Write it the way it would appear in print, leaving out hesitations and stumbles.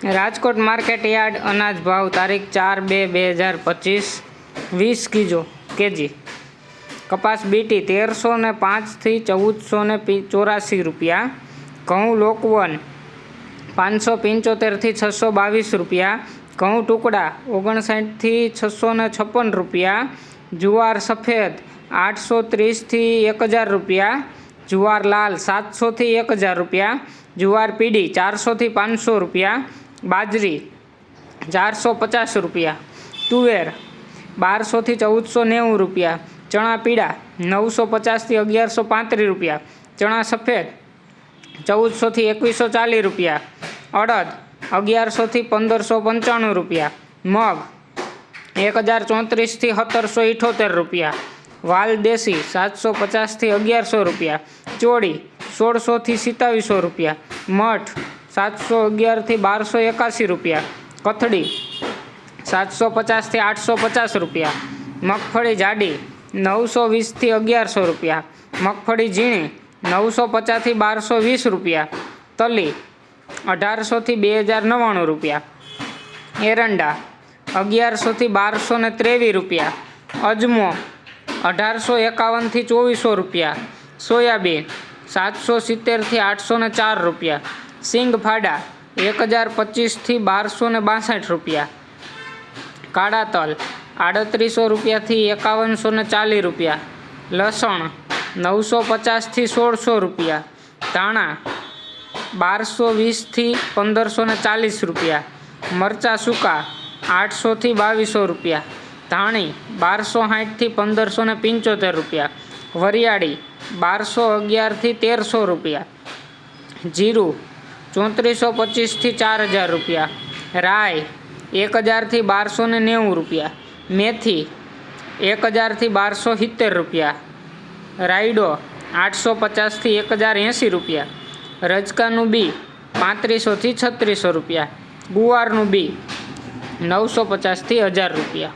Rajkot market yard અનાજ ભાવ તારીખ 4/2/2025 20 કેજી. કપાસ બીટી 1305 થી 1484 રૂપિયા. ઘઉં લોકવન 575 થી 622 રૂપિયા. ઘઉં ટુકડા 59 થી 656 રૂપિયા. જુવાર સફેદ 830 થી 1000 રૂપિયા. જુવાર લાલ 700 થી 1000 રૂપિયા. જુવાર પીળી 400 થી 500 રૂપિયા. બાજરી 450 રૂપિયા. તુવેર 1200 થી 1490 રૂપિયા. ચણા પીળા 950 થી 1135 રૂપિયા. ચણા સફેદ 1400 થી 2140 રૂપિયા. અડદ 1100 થી 1595 રૂપિયા. મગ 1034 થી 1778 રૂપિયા. વાલ દેશી 750 થી 1100 રૂપિયા. ચોળી 1600 થી 2700 રૂપિયા. મઠ 711 થી 1281 રૂપિયા. કથળી 750 થી 850 રૂપિયા. મગફળી જાડી 920 થી 1100 રૂપિયા. મગફળી ઝીણી 950 થી 1220 રૂપિયા. તલી 1800 થી 2099 રૂપિયા. એરંડા 1100 થી 1223 રૂપિયા. અજમો 1851 થી 2400 રૂપિયા. સોયાબીન 770 થી 804 રૂપિયા. સિંગ ફાડા 1025 થી 1262 રૂપિયા. કાળા તલ 3800 રૂપિયા થી 5140 રૂપિયા. લસણ 950 થી 1600 રૂપિયા. ધાણા 1220 થી 1540 રૂપિયા. મરચાં સૂકા 800 થી 2200 રૂપિયા. ધાણી 1260 થી 1575 રૂપિયા. વરિયાળી 1211 થી 1300 રૂપિયા. જીરું 3425 થી 4000 રૂપિયા. રાઈ 1000 થી 1290 રૂપિયા. મેથી 1000 થી 1270 રૂપિયા. રાયડો 850 થી 1080 રૂપિયા. રજકાનું બી 3500 થી 3600 રૂપિયા. ગુવારનું બી 950 થી 1000 રૂપિયા.